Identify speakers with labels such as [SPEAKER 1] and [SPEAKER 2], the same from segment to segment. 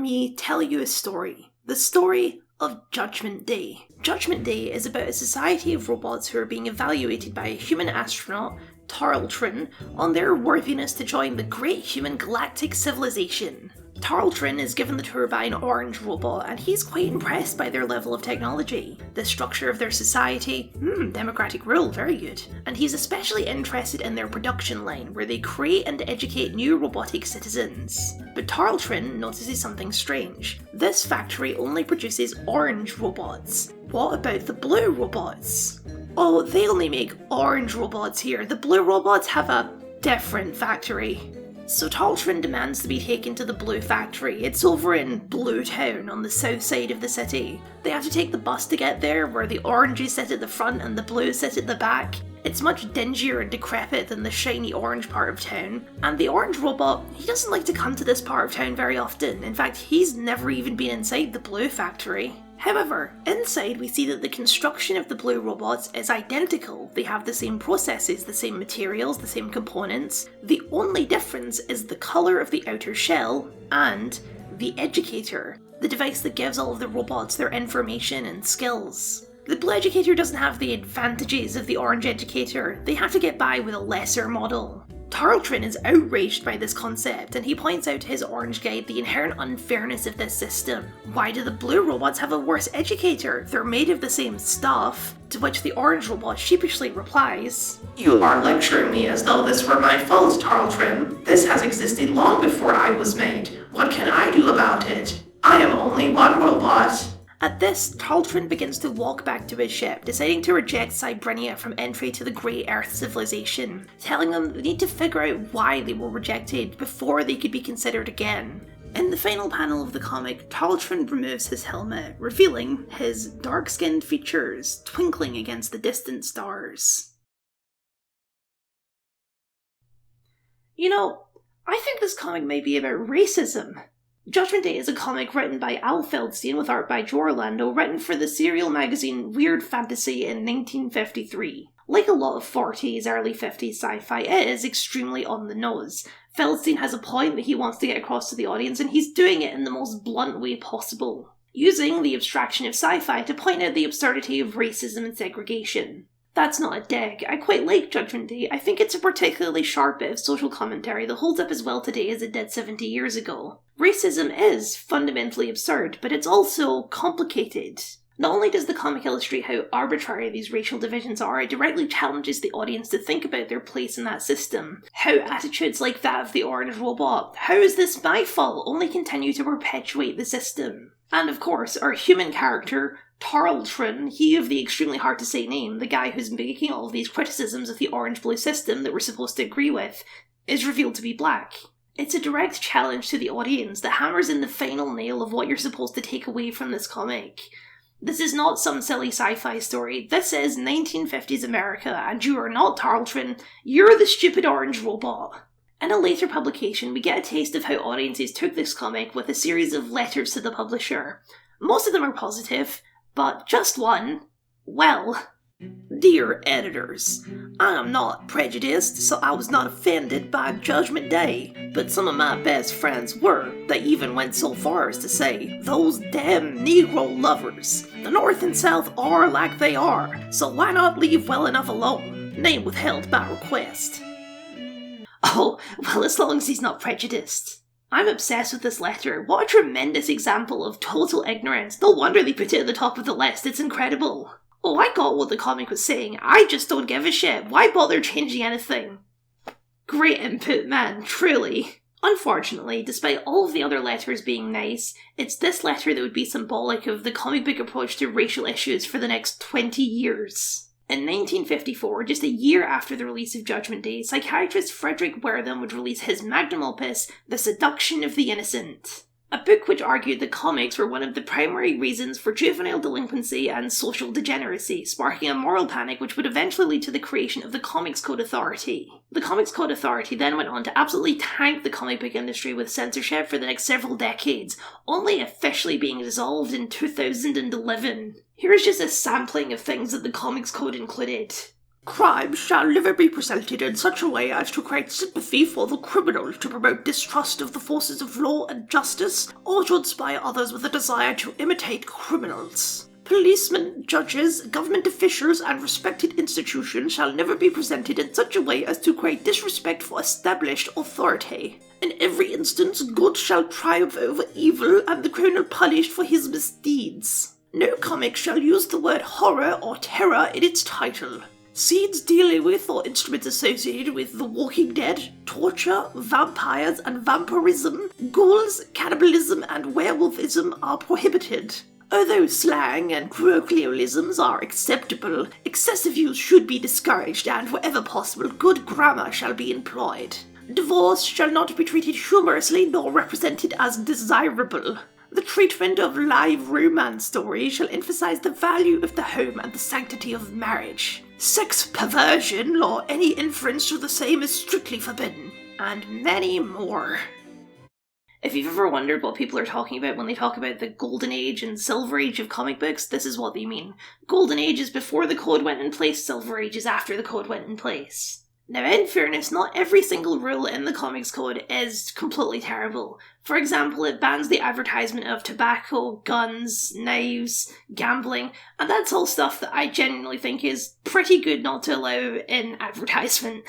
[SPEAKER 1] me tell you a story. The story of Judgment Day. Judgment Day is about a society of robots who are being evaluated by a human astronaut, Tarltron, on their worthiness to join the great human galactic civilization. Tarltron is given the tour by an orange robot, and he's quite impressed by their level of technology, the structure of their society, democratic rule, very good. And he's especially interested in their production line, where they create and educate new robotic citizens. But Tarltron notices something strange. This factory only produces orange robots. What about the blue robots? Oh, they only make orange robots here. The blue robots have a different factory. So Tarltron demands to be taken to the Blue Factory. It's over in Blue Town on the south side of the city. They have to take the bus to get there, where the oranges sit at the front and the blues sit at the back. It's much dingier and decrepit than the shiny orange part of town. And the orange robot, he doesn't like to come to this part of town very often. In fact, he's never even been inside the Blue Factory. However, inside we see that the construction of the blue robots is identical. They have the same processes, the same materials, the same components. The only difference is the colour of the outer shell and the educator, the device that gives all of the robots their information and skills. The blue educator doesn't have the advantages of the orange educator. They have to get by with a lesser model. Tarltron is outraged by this concept, and he points out to his orange guide the inherent unfairness of this system. Why do the blue robots have a worse educator? They're made of the same stuff. To which the orange robot sheepishly replies, "You are lecturing me as though this were my fault, Tarltron. This has existed long before I was made. What can I do about it? I am only one robot." At this, Tarltron begins to walk back to his ship, deciding to reject Cybrinia from entry to the Grey Earth civilization, telling them they need to figure out why they were rejected before they could be considered again. In the final panel of the comic, Tarltron removes his helmet, revealing his dark-skinned features twinkling against the distant stars. You know, I think this comic may be about racism. Judgment Day is a comic written by Al Feldstein with art by Joe Orlando, written for the serial magazine Weird Fantasy in 1953. Like a lot of 40s, early 50s sci-fi, it is extremely on the nose. Feldstein has a point that he wants to get across to the audience, and he's doing it in the most blunt way possible, using the abstraction of sci-fi to point out the absurdity of racism and segregation. That's not a dig. I quite like Judgment Day. I think it's a particularly sharp bit of social commentary that holds up as well today as it did 70 years ago. Racism is fundamentally absurd, but it's also complicated. Not only does the comic illustrate how arbitrary these racial divisions are, it directly challenges the audience to think about their place in that system. How attitudes like that of the orange robot, "How is this my fault?" only continue to perpetuate the system. And of course, our human character, Tarltron, he of the extremely hard to say name, the guy who's making all of these criticisms of the orange-blue system that we're supposed to agree with, is revealed to be black. It's a direct challenge to the audience that hammers in the final nail of what you're supposed to take away from this comic. This is not some silly sci-fi story. This is 1950s America, and you are not Tarltron, you're the stupid orange robot. In a later publication, we get a taste of how audiences took this comic with a series of letters to the publisher. Most of them are positive, but just one, well, "Dear editors, I am not prejudiced, so I was not offended by Judgment Day, but some of my best friends were. They even went so far as to say, 'Those damn Negro lovers. The North and South are like they are, so why not leave well enough alone? Name withheld by request.'" Oh, well, as long as he's not prejudiced. I'm obsessed with this letter. What a tremendous example of total ignorance. No wonder they put it at the top of the list. It's incredible. Oh, I got what the comic was saying. I just don't give a shit. Why bother changing anything? Great input, man, truly. Unfortunately, despite all of the other letters being nice, it's this letter that would be symbolic of the comic book approach to racial issues for the next 20 years. In 1954, just a year after the release of Judgment Day, psychiatrist Frederick Wertham would release his magnum opus, The Seduction of the Innocent. A book which argued that comics were one of the primary reasons for juvenile delinquency and social degeneracy, sparking a moral panic which would eventually lead to the creation of the Comics Code Authority. The Comics Code Authority then went on to absolutely tank the comic book industry with censorship for the next several decades, only officially being dissolved in 2011. Here's just a sampling of things that the Comics Code included. Crime shall never be presented in such a way as to create sympathy for the criminal, to promote distrust of the forces of law and justice, or to inspire others with a desire to imitate criminals. Policemen, judges, government officials, and respected institutions shall never be presented in such a way as to create disrespect for established authority. In every instance, good shall triumph over evil, and the criminal punished for his misdeeds. No comic shall use the word horror or terror in its title. Scenes dealing with or instruments associated with The Walking Dead, torture, vampires and vampirism, ghouls, cannibalism and werewolfism are prohibited. Although slang and colloquialisms are acceptable, excessive use should be discouraged and wherever possible good grammar shall be employed. Divorce shall not be treated humorously nor represented as desirable. The treatment of live romance stories shall emphasize the value of the home and the sanctity of marriage. Sex perversion or any inference to the same is strictly forbidden, and many more. If you've ever wondered what people are talking about when they talk about the Golden Age and Silver Age of comic books, this is what they mean. Golden Age is before the code went in place, Silver Age is after the code went in place. Now, in fairness, not every single rule in the comics code is completely terrible. For example, it bans the advertisement of tobacco, guns, knives, gambling, and that's all stuff that I genuinely think is pretty good not to allow in advertisement.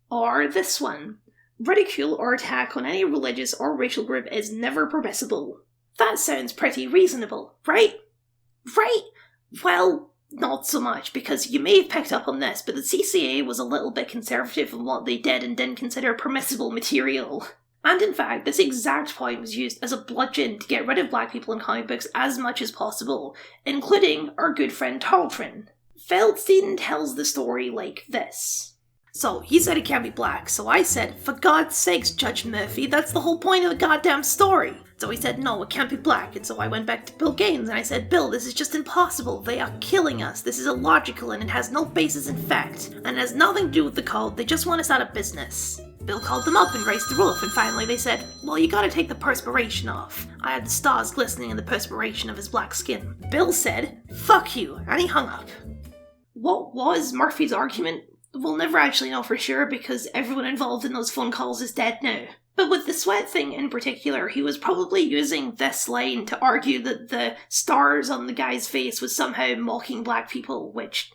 [SPEAKER 1] Or this one. Ridicule or attack on any religious or racial group is never permissible. That sounds pretty reasonable, right? Right? Well, not so much, because you may have picked up on this, but the CCA was a little bit conservative in what they did and didn't consider permissible material. And in fact, this exact point was used as a bludgeon to get rid of black people in comic books as much as possible, including our good friend Tarleton. Feldstein tells the story like this. So, he said he can't be black, so I said, for God's sakes, Judge Murphy, that's the whole point of the goddamn story. So he said, no, it can't be black, and so I went back to Bill Gaines and I said, Bill, this is just impossible, they are killing us, this is illogical and it has no basis in fact, and it has nothing to do with the code, they just want us out of business. Bill called them up and raised the roof, and finally they said, well, you gotta take the perspiration off. I had the stars glistening in the perspiration of his black skin. Bill said, fuck you, and he hung up. What was Murphy's argument? We'll never actually know for sure because everyone involved in those phone calls is dead now. But with the sweat thing in particular, he was probably using this line to argue that the stars on the guy's face was somehow mocking black people, which,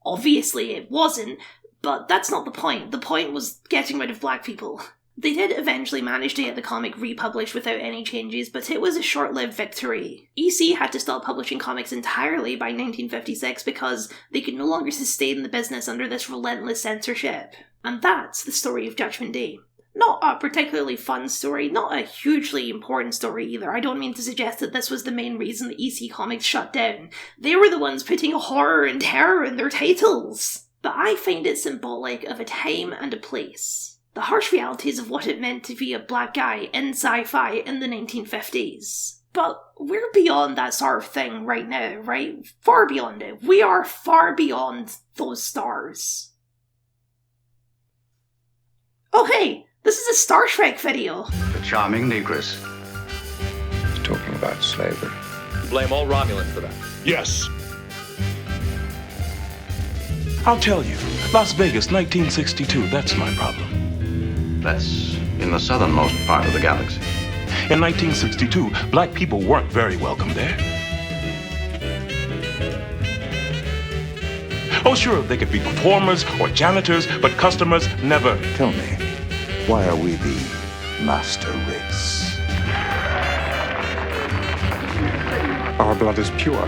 [SPEAKER 1] obviously it wasn't, but that's not the point. The point was getting rid of black people. They did eventually manage to get the comic republished without any changes, but it was a short-lived victory. EC had to stop publishing comics entirely by 1956 because they could no longer sustain the business under this relentless censorship. And that's the story of Judgment Day. Not a particularly fun story, not a hugely important story either. I don't mean to suggest that this was the main reason that EC Comics shut down. They were the ones putting horror and terror in their titles. But I find it symbolic of a time and a place. The harsh realities of what it meant to be a black guy in sci-fi in the 1950s. But we're beyond that sort of thing right now, right? Far beyond it. We are far beyond those stars. Oh hey, this is a Star Trek video.
[SPEAKER 2] The charming negress.
[SPEAKER 3] Talking about slavery.
[SPEAKER 4] Blame all Romulans for that.
[SPEAKER 5] Yes. I'll tell you. Las Vegas, 1962. That's my problem.
[SPEAKER 2] That's in the southernmost part of the galaxy.
[SPEAKER 5] In 1962, black people weren't very welcome there. Oh, sure, they could be performers or janitors, but customers never.
[SPEAKER 3] Tell me, why are we the master race? Our blood is pure.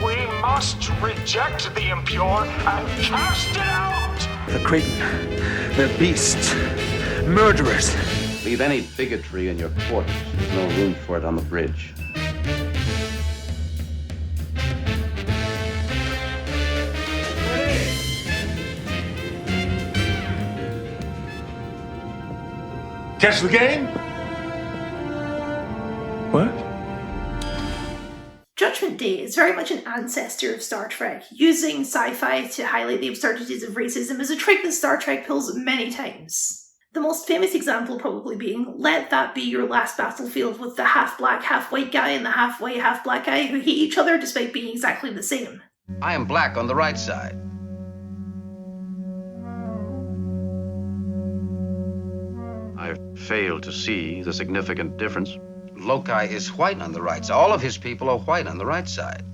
[SPEAKER 6] We must reject the impure and cast it out!
[SPEAKER 7] They're Kraken. They're beasts. Murderers.
[SPEAKER 2] Leave any bigotry in your quarters. There's no room for it on the bridge.
[SPEAKER 5] Catch the game? What?
[SPEAKER 1] Judgment Day is very much an ancestor of Star Trek. Using sci-fi to highlight the absurdities of racism is a trick that Star Trek pulls many times. The most famous example probably being Let That Be Your Last Battlefield, with the half-black, half-white guy and the half-white, half-black guy who hate each other despite being exactly the same.
[SPEAKER 8] I am black on the right side.
[SPEAKER 2] I fail to see the significant difference.
[SPEAKER 8] Loki is white on the right side. All of his people are white on the right side.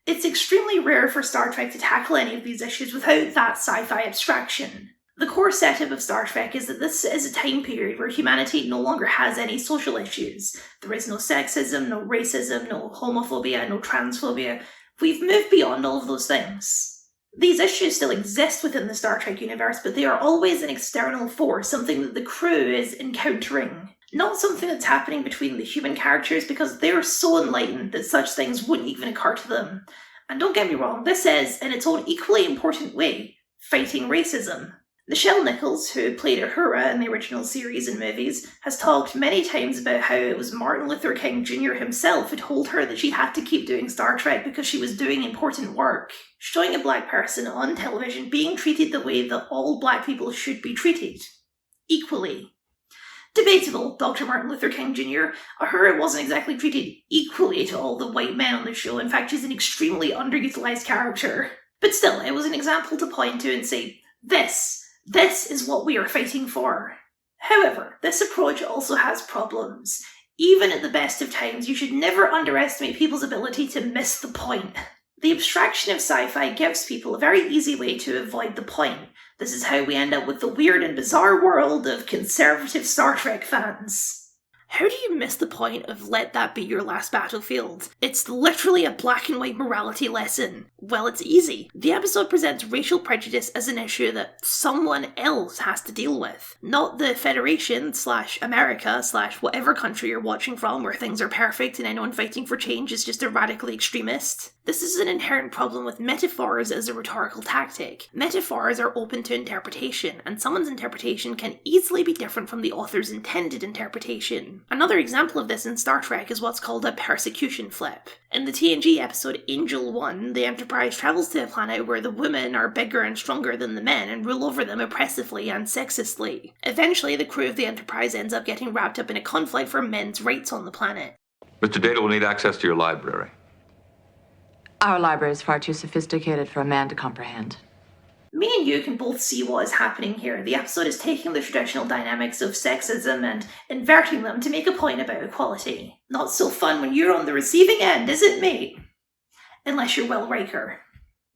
[SPEAKER 1] It's extremely rare for Star Trek to tackle any of these issues without that sci-fi abstraction. The core setup of Star Trek is that this is a time period where humanity no longer has any social issues. There is no sexism, no racism, no homophobia, no transphobia. We've moved beyond all of those things. These issues still exist within the Star Trek universe, but they are always an external force, something that the crew is encountering. Not something that's happening between the human characters, because they're so enlightened that such things wouldn't even occur to them. And don't get me wrong, this is, in its own equally important way, fighting racism. Nichelle Nichols, who played Uhura in the original series and movies, has talked many times about how it was Martin Luther King Jr. himself who told her that she had to keep doing Star Trek because she was doing important work. Showing a black person on television being treated the way that all black people should be treated. Equally. Debatable, Dr. Martin Luther King Jr. Uhura wasn't exactly treated equally to all the white men on the show. In fact, she's an extremely underutilized character. But still, it was an example to point to and say, this is what we are fighting for. However, this approach also has problems. Even at the best of times, you should never underestimate people's ability to miss the point. The abstraction of sci-fi gives people a very easy way to avoid the point. This is how we end up with the weird and bizarre world of conservative Star Trek fans. How do you miss the point of Let That Be Your Last Battlefield? It's literally a black and white morality lesson. Well, it's easy. The episode presents racial prejudice as an issue that someone else has to deal with. Not the Federation / America / whatever country you're watching from where things are perfect and anyone fighting for change is just a radically extremist. This is an inherent problem with metaphors as a rhetorical tactic. Metaphors are open to interpretation, and someone's interpretation can easily be different from the author's intended interpretation. Another example of this in Star Trek is what's called a persecution flip. In the TNG episode Angel 1, the Enterprise travels to a planet where the women are bigger and stronger than the men and rule over them oppressively and sexistly. Eventually, the crew of the Enterprise ends up getting wrapped up in a conflict for men's rights on the planet.
[SPEAKER 4] Mr. Data will need access to your library.
[SPEAKER 9] Our library is far too sophisticated for a man to comprehend.
[SPEAKER 1] Me and you can both see what is happening here. The episode is taking the traditional dynamics of sexism and inverting them to make a point about equality. Not so fun when you're on the receiving end, is it, mate? Unless you're Will Riker.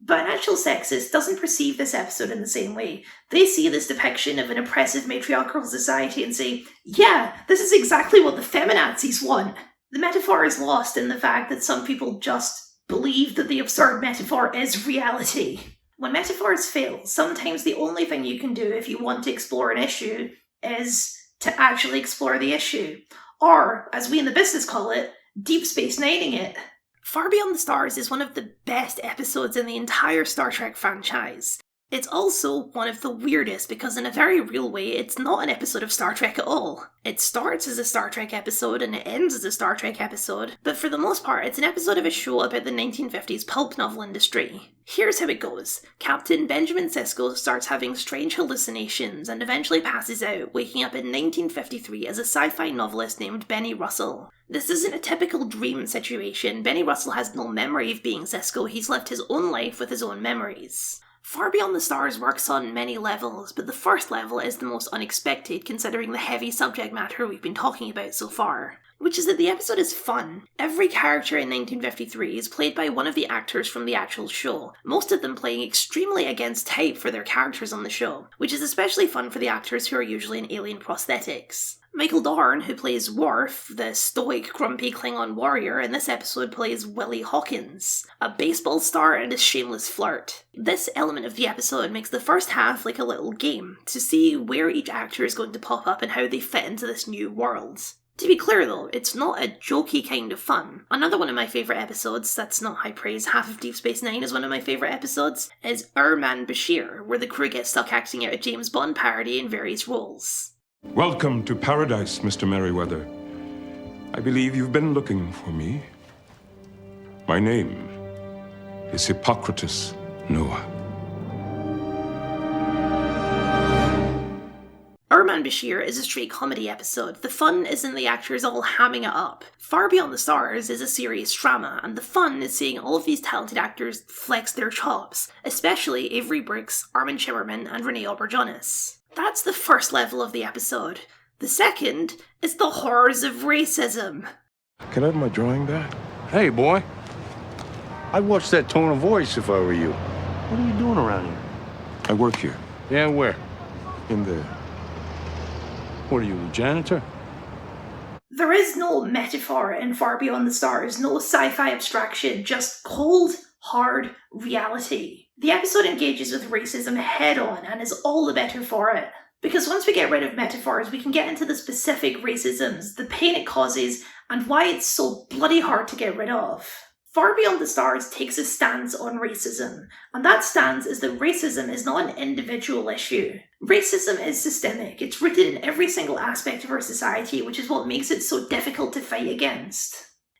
[SPEAKER 1] But an actual sexist doesn't perceive this episode in the same way. They see this depiction of an oppressive matriarchal society and say, yeah, this is exactly what the feminazis want. The metaphor is lost in the fact that some people just believe that the absurd metaphor is reality. When metaphors fail, sometimes the only thing you can do if you want to explore an issue is to actually explore the issue. Or, as we in the business call it, Deep Space Nining it. Far Beyond the Stars is one of the best episodes in the entire Star Trek franchise. It's also one of the weirdest because in a very real way, it's not an episode of Star Trek at all. It starts as a Star Trek episode and it ends as a Star Trek episode, but for the most part, it's an episode of a show about the 1950s pulp novel industry. Here's how it goes. Captain Benjamin Sisko starts having strange hallucinations and eventually passes out, waking up in 1953 as a sci-fi novelist named Benny Russell. This isn't a typical dream situation. Benny Russell has no memory of being Sisko, he's lived his own life with his own memories. Far Beyond the Stars works on many levels, but the first level is the most unexpected considering the heavy subject matter we've been talking about so far. Which is that the episode is fun. Every character in 1953 is played by one of the actors from the actual show, most of them playing extremely against type for their characters on the show, which is especially fun for the actors who are usually in alien prosthetics. Michael Dorn, who plays Worf, the stoic, grumpy Klingon warrior, in this episode plays Willie Hawkins, a baseball star and a shameless flirt. This element of the episode makes the first half like a little game, to see where each actor is going to pop up and how they fit into this new world. To be clear though, it's not a jokey kind of fun. Another one of my favourite episodes, that's not high praise, half of Deep Space Nine is one of my favourite episodes, is Our Man Bashir, where the crew gets stuck acting out a James Bond parody in various roles.
[SPEAKER 5] Welcome to paradise, Mr. Merriweather. I believe you've been looking for me. My name is Hippocrates. Noah.
[SPEAKER 1] Urman Bashir is a straight comedy episode. The fun is in the actors all hamming it up. Far Beyond the Stars is a serious drama, and the fun is seeing all of these talented actors flex their chops, especially Avery Brooks, Armin Shimmerman, and Renee Auberjonois. That's the first level of the episode. The second is the horrors of racism.
[SPEAKER 5] Can I have my drawing back?
[SPEAKER 7] Hey, boy. I'd watch that tone of voice if I were you. What are you doing around here?
[SPEAKER 5] I work here.
[SPEAKER 7] Yeah, where?
[SPEAKER 5] In there.
[SPEAKER 7] What are you, the janitor?
[SPEAKER 1] There is no metaphor in Far Beyond the Stars, no sci-fi abstraction, just cold, hard reality. The episode engages with racism head-on and is all the better for it. Because once we get rid of metaphors, we can get into the specific racisms, the pain it causes, and why it's so bloody hard to get rid of. Far Beyond the Stars takes a stance on racism, and that stance is that racism is not an individual issue. Racism is systemic, it's rooted in every single aspect of our society, which is what makes it so difficult to fight against.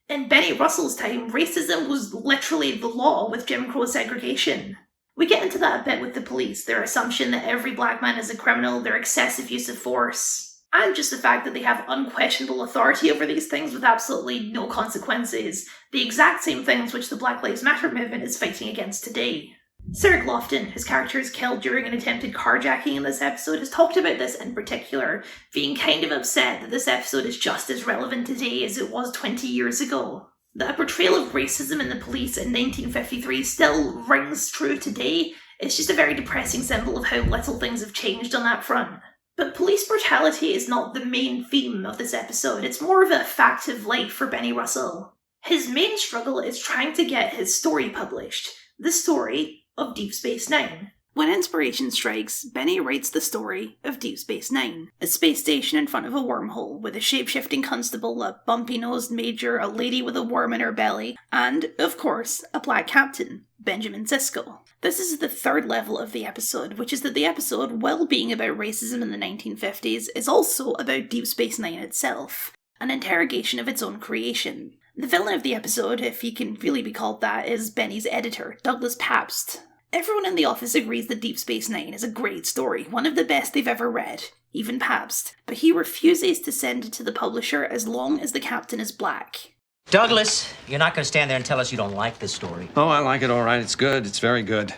[SPEAKER 1] In Benny Russell's time, racism was literally the law with Jim Crow segregation. We get into that a bit with the police, their assumption that every black man is a criminal, their excessive use of force, and just the fact that they have unquestionable authority over these things with absolutely no consequences, the exact same things which the Black Lives Matter movement is fighting against today. Sir Glofton, whose character is killed during an attempted carjacking in this episode, has talked about this in particular, being kind of upset that this episode is just as relevant today as it was 20 years ago. That a portrayal of racism in the police in 1953 still rings true today is just a very depressing symbol of how little things have changed on that front. But police brutality is not the main theme of this episode, it's more of a fact of life for Benny Russell. His main struggle is trying to get his story published, the story of Deep Space Nine. When inspiration strikes, Benny writes the story of Deep Space Nine, a space station in front of a wormhole with a shape-shifting constable, a bumpy-nosed major, a lady with a worm in her belly, and, of course, a black captain, Benjamin Sisko. This is the third level of the episode, which is that the episode, while being about racism in the 1950s, is also about Deep Space Nine itself, an interrogation of its own creation. The villain of the episode, if he can really be called that, is Benny's editor, Douglas Pabst. Everyone in the office agrees that Deep Space Nine is a great story, one of the best they've ever read, even Pabst, but he refuses to send it to the publisher as long as the captain is black.
[SPEAKER 10] Douglas, you're not going to stand there and tell us you don't like this story.
[SPEAKER 11] Oh, I like it all right. It's good. It's very good.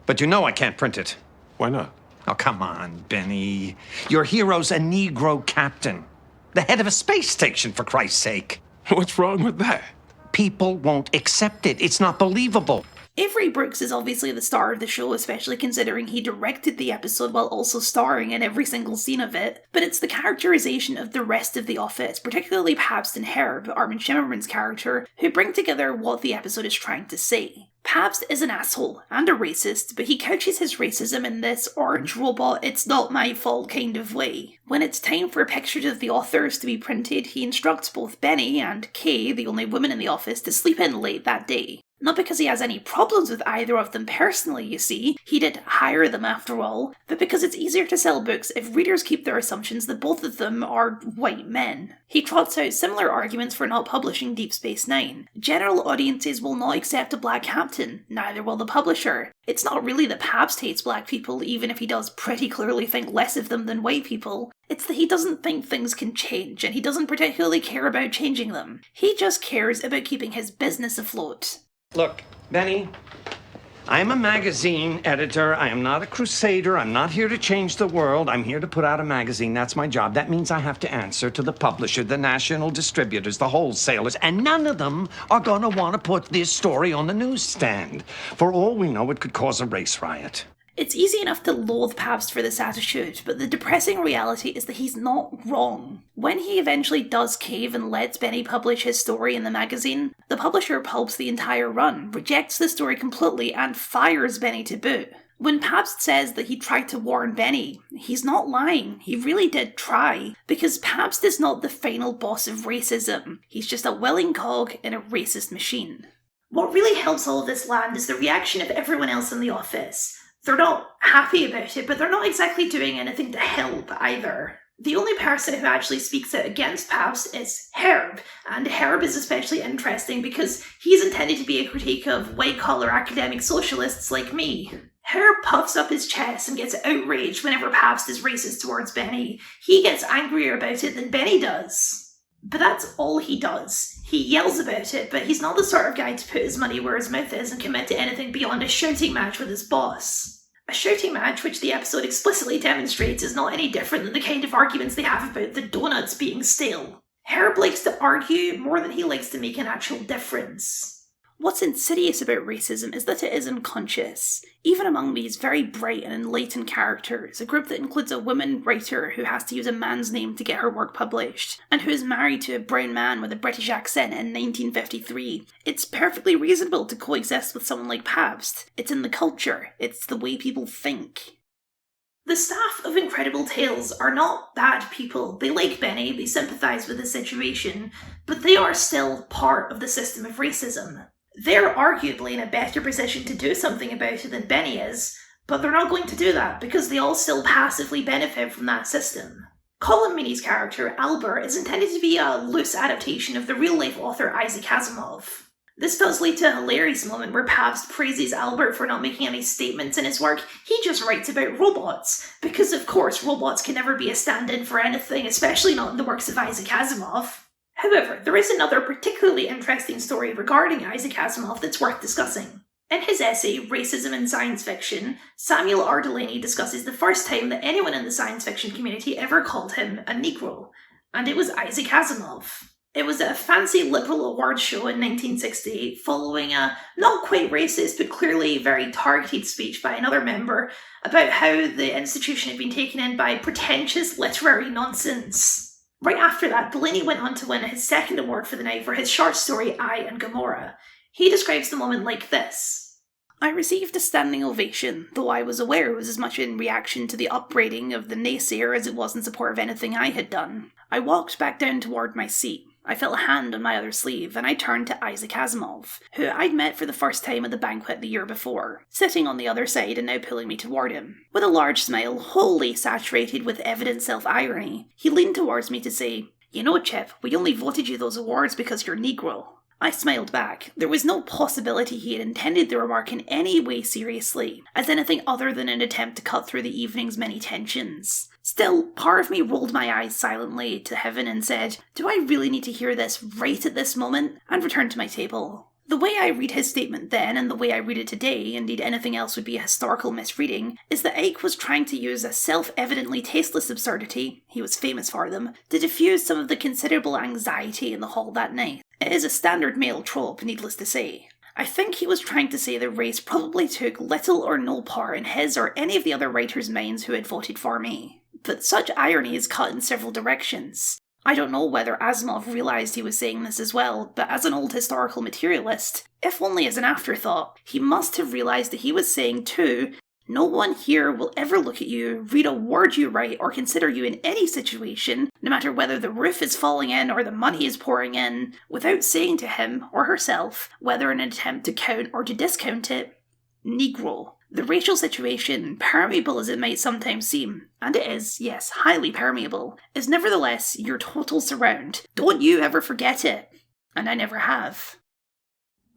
[SPEAKER 11] But you know I can't print it.
[SPEAKER 5] Why not?
[SPEAKER 11] Oh, come on, Benny. Your hero's a Negro captain. The head of a space station, for Christ's sake.
[SPEAKER 5] What's wrong with that?
[SPEAKER 11] People won't accept it. It's not believable.
[SPEAKER 1] Avery Brooks is obviously the star of the show, especially considering he directed the episode while also starring in every single scene of it, but it's the characterization of the rest of the office, particularly Pabst and Herb, Armin Shimmerman's character, who bring together what the episode is trying to say. Pabst is an asshole and a racist, but he couches his racism in this orange robot, it's not my fault kind of way. When it's time for pictures of the authors to be printed, he instructs both Benny and Kay, the only woman in the office, to sleep in late that day. Not because he has any problems with either of them personally, you see, he did hire them after all, but because it's easier to sell books if readers keep their assumptions that both of them are white men. He trots out similar arguments for not publishing Deep Space Nine. General audiences will not accept a black captain, neither will the publisher. It's not really that Pabst hates black people, even if he does pretty clearly think less of them than white people. It's that he doesn't think things can change, and he doesn't particularly care about changing them. He just cares about keeping his business afloat.
[SPEAKER 11] Look, Benny, I am a magazine editor. I am not a crusader. I'm not here to change the world. I'm here to put out a magazine. That's my job. That means I have to answer to the publisher, the national distributors, the wholesalers, and none of them are going to want to put this story on the newsstand. For all we know, it could cause a race riot.
[SPEAKER 1] It's easy enough to loathe Pabst for this attitude, but the depressing reality is that he's not wrong. When he eventually does cave and lets Benny publish his story in the magazine, the publisher pulps the entire run, rejects the story completely, and fires Benny to boot. When Pabst says that he tried to warn Benny, he's not lying. He really did try, because Pabst is not the final boss of racism. He's just a willing cog in a racist machine. What really helps all of this land is the reaction of everyone else in the office. They're not happy about it, but they're not exactly doing anything to help either. The only person who actually speaks out against Pabst is Herb, and Herb is especially interesting because he's intended to be a critique of white-collar academic socialists like me. Herb puffs up his chest and gets outraged whenever Pabst is racist towards Benny. He gets angrier about it than Benny does. But that's all he does. He yells about it, but he's not the sort of guy to put his money where his mouth is and commit to anything beyond a shouting match with his boss. A shouting match which the episode explicitly demonstrates is not any different than the kind of arguments they have about the donuts being stale. Herb likes to argue more than he likes to make an actual difference. What's insidious about racism is that it is unconscious. Even among these very bright and enlightened characters, a group that includes a woman writer who has to use a man's name to get her work published, and who is married to a brown man with a British accent in 1953, it's perfectly reasonable to coexist with someone like Pabst. It's in the culture. It's the way people think. The staff of Incredible Tales are not bad people. They like Benny, they sympathise with the situation, but they are still part of the system of racism. They're arguably in a better position to do something about it than Benny is, but they're not going to do that because they all still passively benefit from that system. Colin Meaney's character, Albert, is intended to be a loose adaptation of the real-life author Isaac Asimov. This does lead to a hilarious moment where Pabst praises Albert for not making any statements in his work. He just writes about robots, because of course robots can never be a stand-in for anything, especially not in the works of Isaac Asimov. However, there is another particularly interesting story regarding Isaac Asimov that's worth discussing. In his essay, Racism in Science Fiction, Samuel R. Delany discusses the first time that anyone in the science fiction community ever called him a Negro, and it was Isaac Asimov. It was at a fancy liberal awards show in 1968, following a not quite racist but clearly very targeted speech by another member about how the institution had been taken in by pretentious literary nonsense. Right after that, Delany went on to win his second award for the night for his short story I and Gomorrah. He describes the moment like this. I received a standing ovation, though I was aware it was as much in reaction to the upbraiding of the naysayer as it was in support of anything I had done. I walked back down toward my seat. I felt a hand on my other sleeve, and I turned to Isaac Asimov, who I'd met for the first time at the banquet the year before, sitting on the other side and now pulling me toward him. With a large smile, wholly saturated with evident self-irony, he leaned towards me to say, "You know, Chip, we only voted you those awards because you're Negro." I smiled back. There was no possibility he had intended the remark in any way seriously, as anything other than an attempt to cut through the evening's many tensions. Still, part of me rolled my eyes silently to heaven and said, "Do I really need to hear this right at this moment?" and returned to my table. The way I read his statement then, and the way I read it today, indeed anything else would be a historical misreading, is that Ike was trying to use a self-evidently tasteless absurdity, he was famous for them, to diffuse some of the considerable anxiety in the hall that night. It is a standard male trope, needless to say. I think he was trying to say that race probably took little or no part in his or any of the other writers' minds who had voted for me. But such irony is cut in several directions. I don't know whether Asimov realised he was saying this as well, but as an old historical materialist, if only as an afterthought, he must have realised that he was saying too, no one here will ever look at you, read a word you write, or consider you in any situation, no matter whether the roof is falling in or the money is pouring in, without saying to him or herself, whether in an attempt to count or to discount it, Negro. The racial situation, permeable as it might sometimes seem, and it is, yes, highly permeable, is nevertheless your total surround. Don't you ever forget it. And I never have.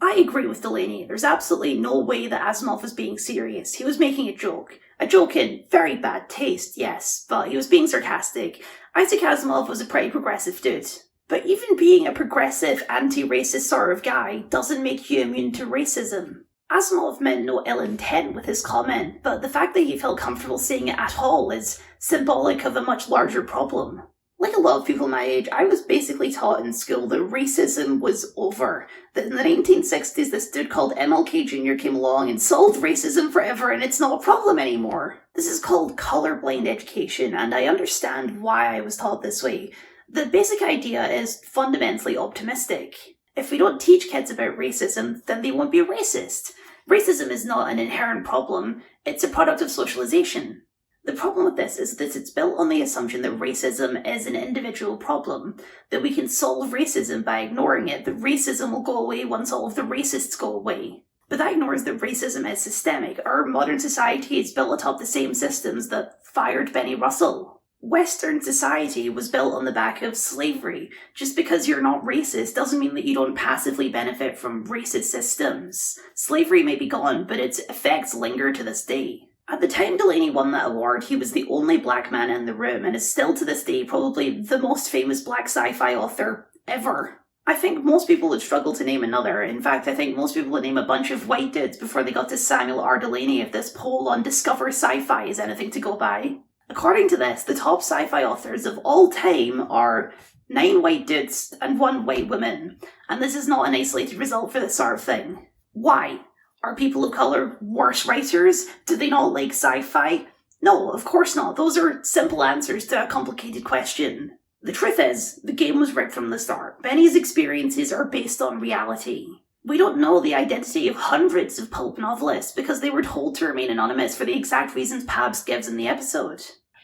[SPEAKER 1] I agree with Delany. There's absolutely no way that Asimov was being serious. He was making a joke. A joke in very bad taste, yes, but he was being sarcastic. Isaac Asimov was a pretty progressive dude. But even being a progressive, anti-racist sort of guy doesn't make you immune to racism. Asimov meant no ill intent with his comment, but the fact that he felt comfortable saying it at all is symbolic of a much larger problem. Like a lot of people my age, I was basically taught in school that racism was over. That in the 1960s, this dude called MLK Jr. came along and solved racism forever and it's not a problem anymore. This is called colorblind education, and I understand why I was taught this way. The basic idea is fundamentally optimistic. If we don't teach kids about racism, then they won't be racist. Racism is not an inherent problem, it's a product of socialization. The problem with this is that it's built on the assumption that racism is an individual problem, that we can solve racism by ignoring it, that racism will go away once all of the racists go away. But that ignores that racism is systemic. Our modern society is built atop the same systems that fired Benny Russell. Western society was built on the back of slavery. Just because you're not racist doesn't mean that you don't passively benefit from racist systems. Slavery may be gone, but its effects linger to this day. At the time Delaney won that award, he was the only black man in the room, and is still to this day probably the most famous black sci-fi author ever. I think most people would struggle to name another. In fact, I think most people would name a bunch of white dudes before they got to Samuel R. Delaney if this poll on Discover Sci-Fi is anything to go by. According to this, the top sci-fi authors of all time are 9 white dudes and 1 white woman, and this is not an isolated result for this sort of thing. Why? Are people of colour worse writers? Do they not like sci-fi? No, of course not. Those are simple answers to a complicated question. The truth is, the game was rigged from the start. Benny's experiences are based on reality. We don't know the identity of hundreds of pulp novelists because they were told to remain anonymous for the exact reasons Pabst gives in the episode.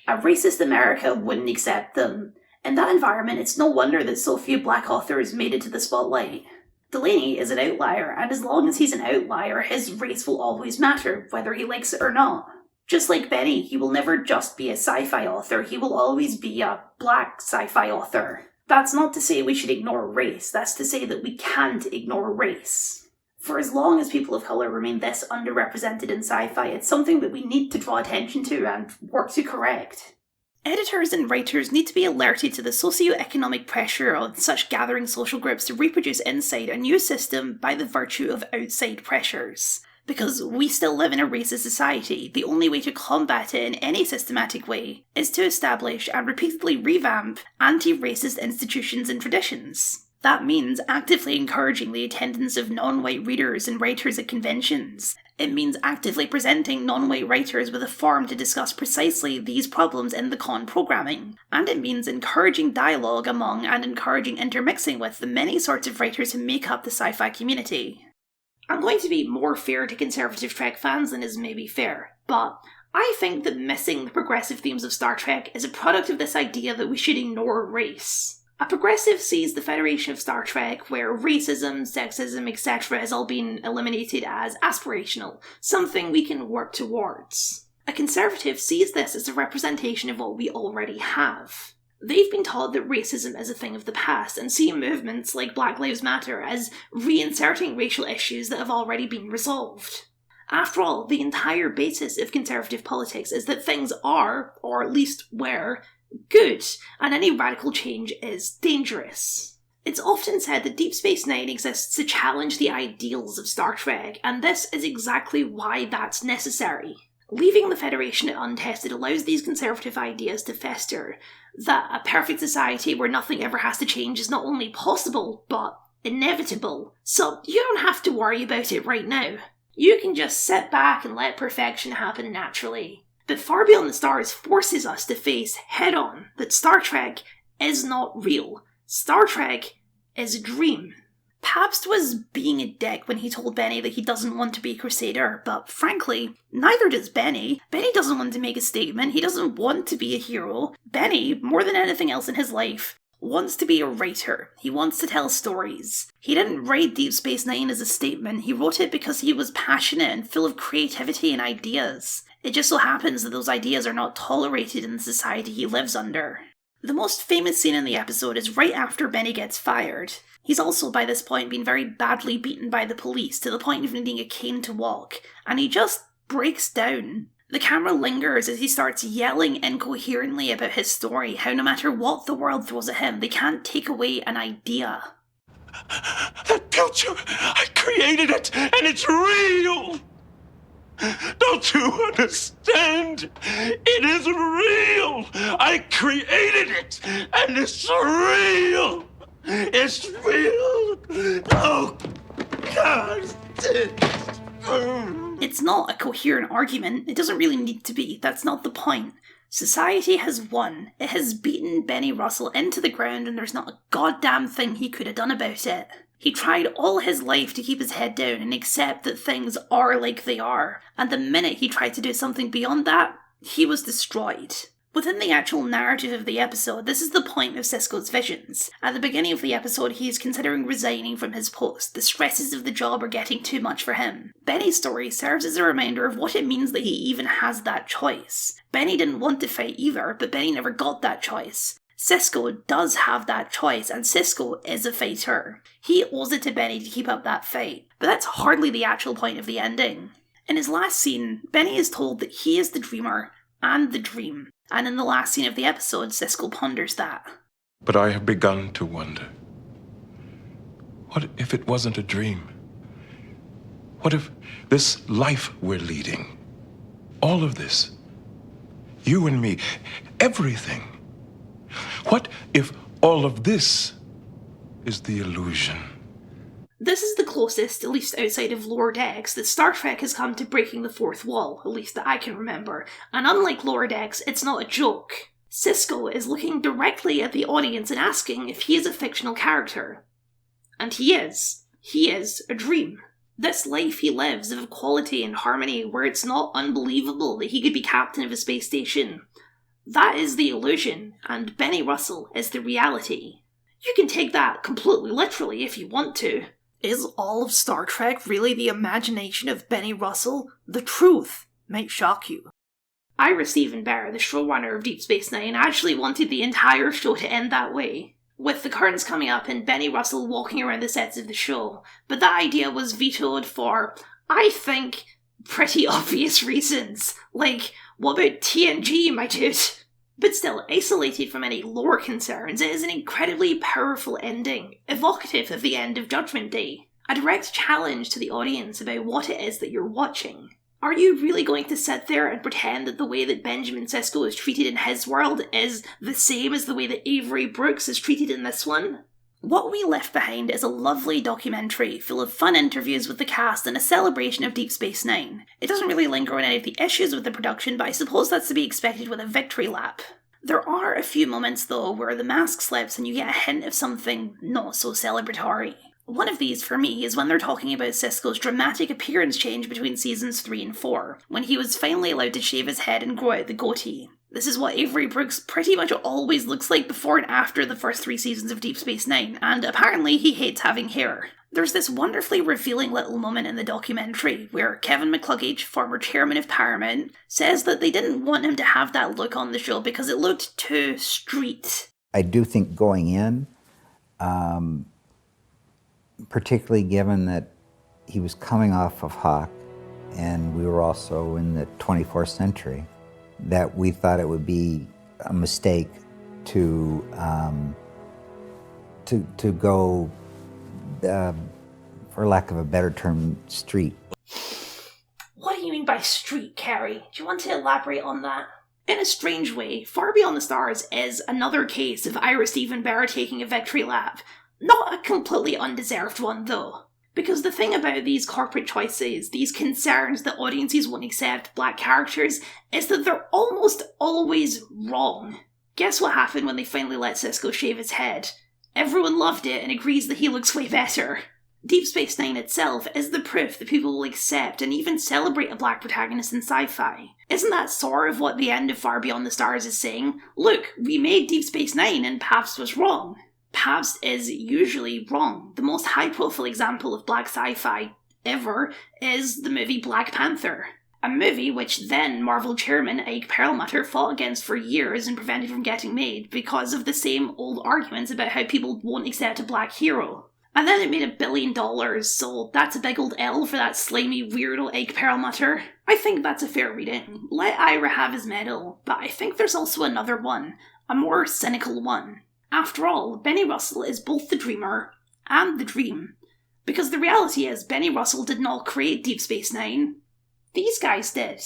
[SPEAKER 1] A racist America wouldn't accept them. In that environment, it's no wonder that so few black authors made it to the spotlight. Delaney is an outlier, and as long as he's an outlier, his race will always matter, whether he likes it or not. Just like Benny, he will never just be a sci-fi author, he will always be a black sci-fi author. That's not to say we should ignore race, that's to say that we can't ignore race. For as long as people of colour remain this underrepresented in sci-fi, it's something that we need to draw attention to and work to correct. Editors and writers need to be alerted to the socio-economic pressure on such gathering social groups to reproduce inside a new system by the virtue of outside pressures. Because we still live in a racist society, the only way to combat it in any systematic way is to establish and repeatedly revamp anti-racist institutions and traditions. That means actively encouraging the attendance of non-white readers and writers at conventions. It means actively presenting non-white writers with a forum to discuss precisely these problems in the con programming. And it means encouraging dialogue among and encouraging intermixing with the many sorts of writers who make up the sci-fi community. I'm going to be more fair to conservative Trek fans than is maybe fair, but I think that missing the progressive themes of Star Trek is a product of this idea that we should ignore race. A progressive sees the Federation of Star Trek, where racism, sexism, etc. has all been eliminated as aspirational, something we can work towards. A conservative sees this as a representation of what we already have. They've been taught that racism is a thing of the past and see movements like Black Lives Matter as reinserting racial issues that have already been resolved. After all, the entire basis of conservative politics is that things are, or at least were, good, and any radical change is dangerous. It's often said that Deep Space Nine exists to challenge the ideals of Star Trek, and this is exactly why that's necessary. Leaving the Federation untested allows these conservative ideas to fester, that a perfect society where nothing ever has to change is not only possible, but inevitable. So you don't have to worry about it right now. You can just sit back and let perfection happen naturally. But Far Beyond the Stars forces us to face head-on that Star Trek is not real. Star Trek is a dream. Pabst was being a dick when he told Benny that he doesn't want to be a Crusader, but frankly, neither does Benny. Benny doesn't want to make a statement, he doesn't want to be a hero. Benny, more than anything else in his life, wants to be a writer. He wants to tell stories. He didn't write Deep Space Nine as a statement, he wrote it because he was passionate and full of creativity and ideas. It just so happens that those ideas are not tolerated in the society he lives under. The most famous scene in the episode is right after Benny gets fired. He's also by this point been very badly beaten by the police to the point of needing a cane to walk, and he just breaks down. The camera lingers as he starts yelling incoherently about his story, how no matter what the world throws at him, they can't take away an idea.
[SPEAKER 5] That picture, I created it, and it's real! Don't you understand? It is real! I created it, and it's real! It's real! Oh, God!
[SPEAKER 1] It's not a coherent argument. It doesn't really need to be. That's not the point. Society has won. It has beaten Benny Russell into the ground, and there's not a goddamn thing he could have done about it. He tried all his life to keep his head down and accept that things are like they are, and the minute he tried to do something beyond that, he was destroyed. Within the actual narrative of the episode, this is the point of Sisko's visions. At the beginning of the episode, he is considering resigning from his post. The stresses of the job are getting too much for him. Benny's story serves as a reminder of what it means that he even has that choice. Benny didn't want to fight either, but Benny never got that choice. Sisko does have that choice, and Sisko is a fighter. He owes it to Benny to keep up that fight, but that's hardly the actual point of the ending. In his last scene, Benny is told that he is the dreamer and the dream, and in the last scene of the episode, Sisko ponders that.
[SPEAKER 5] But I have begun to wonder. What if it wasn't a dream? What if this life we're leading, all of this, you and me, everything, what if all of this is the illusion?
[SPEAKER 1] This is the closest, at least outside of Lower Decks, that Star Trek has come to breaking the fourth wall, at least that I can remember. And unlike Lower Decks, it's not a joke. Sisko is looking directly at the audience and asking if he is a fictional character. And he is. He is a dream. This life he lives of equality and harmony, where it's not unbelievable that he could be captain of a space station. That is the illusion, and Benny Russell is the reality. You can take that completely literally if you want to. Is all of Star Trek really the imagination of Benny Russell? The truth might shock you. Ira Steven Behr, the showrunner of Deep Space Nine, actually wanted the entire show to end that way, with the curtains coming up and Benny Russell walking around the sets of the show, but that idea was vetoed for, I think, pretty obvious reasons. Like, what about TNG, my dude? But still, isolated from any lore concerns, it is an incredibly powerful ending, evocative of the end of Judgment Day. A direct challenge to the audience about what it is that you're watching. Are you really going to sit there and pretend that the way that Benjamin Sisko is treated in his world is the same as the way that Avery Brooks is treated in this one? What we left behind is a lovely documentary full of fun interviews with the cast and a celebration of Deep Space Nine. It doesn't really linger on any of the issues with the production, but I suppose that's to be expected with a victory lap. There are a few moments though where the mask slips and you get a hint of something not so celebratory. One of these, for me, is when they're talking about Sisko's dramatic appearance change between seasons 3 and 4, when he was finally allowed to shave his head and grow out the goatee. This is what Avery Brooks pretty much always looks like before and after the first 3 seasons of Deep Space Nine, and apparently he hates having hair. There's this wonderfully revealing little moment in the documentary where Kevin McCluggage, former chairman of Paramount, says that they didn't want him to have that look on the show because it looked too street.
[SPEAKER 12] I do think going in, particularly given that he was coming off of Hawk and we were also in the 24th century, that we thought it would be a mistake to go, for lack of a better term, street.
[SPEAKER 1] What do you mean by street, Carrie? Do you want to elaborate on that? In a strange way, Far Beyond the Stars is another case of Ira Steven Behr taking a victory lap. Not a completely undeserved one, though. Because the thing about these corporate choices, these concerns that audiences won't accept black characters, is that they're almost always wrong. Guess what happened when they finally let Sisko shave his head? Everyone loved it and agrees that he looks way better. Deep Space Nine itself is the proof that people will accept and even celebrate a black protagonist in sci-fi. Isn't that sort of what the end of Far Beyond the Stars is saying? Look, we made Deep Space Nine and Pabst was wrong. Pabst is usually wrong. The most high-profile example of black sci-fi ever is the movie Black Panther. A movie which then Marvel chairman Ike Perlmutter fought against for years and prevented from getting made because of the same old arguments about how people won't accept a black hero. And then it made $1 billion, so that's a big old L for that slimy weirdo Ike Perlmutter. I think that's a fair reading. Let Ira have his medal, but I think there's also another one, a more cynical one. After all, Benny Russell is both the dreamer and the dream. Because the reality is, Benny Russell did not create Deep Space Nine. These guys did.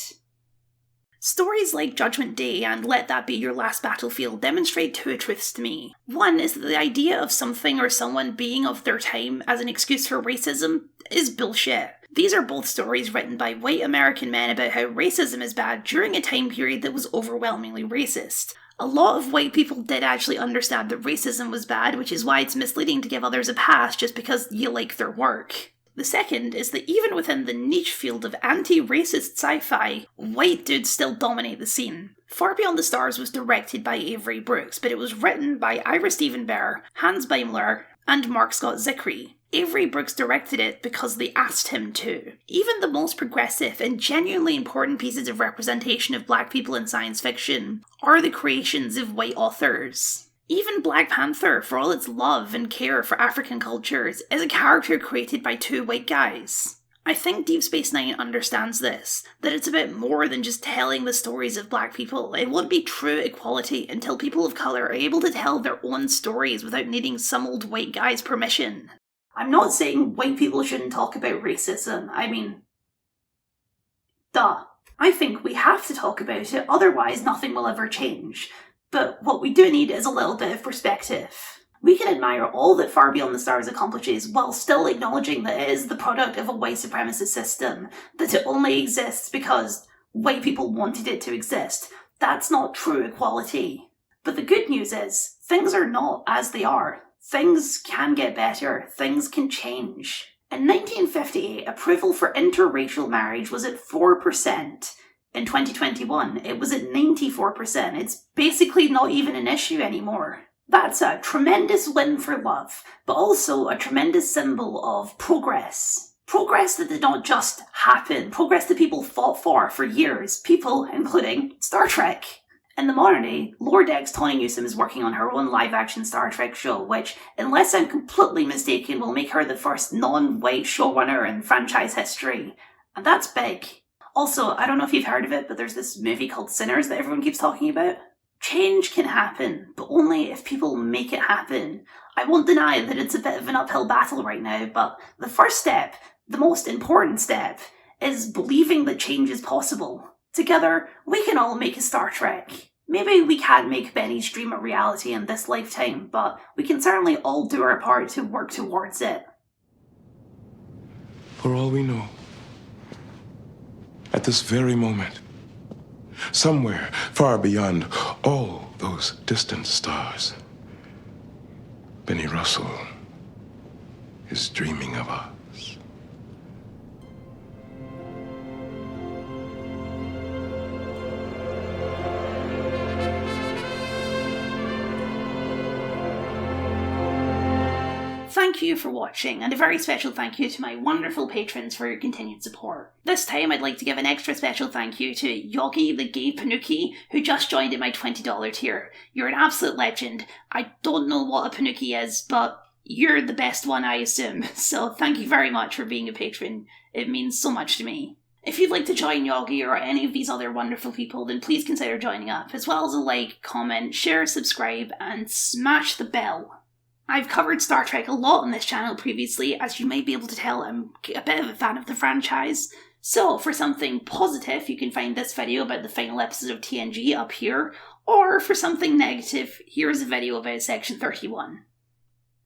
[SPEAKER 1] Stories like Judgment Day and Let That Be Your Last Battlefield demonstrate two truths to me. One is that the idea of something or someone being of their time as an excuse for racism is bullshit. These are both stories written by white American men about how racism is bad during a time period that was overwhelmingly racist. A lot of white people did actually understand that racism was bad, which is why it's misleading to give others a pass just because you like their work. The second is that even within the niche field of anti-racist sci-fi, white dudes still dominate the scene. Far Beyond the Stars was directed by Avery Brooks, but it was written by Ira Steven Behr, Hans Beimler, and Mark Scott Zicree. Avery Brooks directed it because they asked him to. Even the most progressive and genuinely important pieces of representation of black people in science fiction are the creations of white authors. Even Black Panther, for all its love and care for African cultures, is a character created by 2 white guys. I think Deep Space Nine understands this, that it's a bit more than just telling the stories of black people. It won't be true equality until people of colour are able to tell their own stories without needing some old white guy's permission. I'm not saying white people shouldn't talk about racism. I mean, duh. I think we have to talk about it, otherwise nothing will ever change. But what we do need is a little bit of perspective. We can admire all that Far Beyond the Stars accomplishes while still acknowledging that it is the product of a white supremacist system, that it only exists because white people wanted it to exist. That's not true equality. But the good news is, things are not as they are. Things can get better. Things can change. In 1958, approval for interracial marriage was at 4%. In 2021, it was at 94%. It's basically not even an issue anymore. That's a tremendous win for love, but also a tremendous symbol of progress. Progress that did not just happen, progress that people fought for years, people including Star Trek. In the modern day, Lower Decks Tawny Newsome is working on her own live-action Star Trek show, which, unless I'm completely mistaken, will make her the first non-white showrunner in franchise history. And that's big. Also, I don't know if you've heard of it, but there's this movie called Sinners that everyone keeps talking about. Change can happen, but only if people make it happen. I won't deny that it's a bit of an uphill battle right now, but the first step, the most important step, is believing that change is possible. Together, we can all make a Star Trek. Maybe we can't make Benny's dream a reality in this lifetime, but we can certainly all do our part to work towards it.
[SPEAKER 5] For all we know, at this very moment, somewhere far beyond all those distant stars, Benny Russell is dreaming of us.
[SPEAKER 1] Thank you for watching, and a very special thank you to my wonderful patrons for your continued support. This time I'd like to give an extra special thank you to Yogi the Gay Panuki, who just joined at my $20 tier. You're an absolute legend. I don't know what a Panuki is, but you're the best one, I assume. So thank you very much for being a patron. It means so much to me. If you'd like to join Yogi or any of these other wonderful people, then please consider joining up, as well as a like, comment, share, subscribe, and smash the bell. I've covered Star Trek a lot on this channel previously, as you may be able to tell I'm a bit of a fan of the franchise. So, for something positive, you can find this video about the final episode of TNG up here, or for something negative, here's a video about Section 31.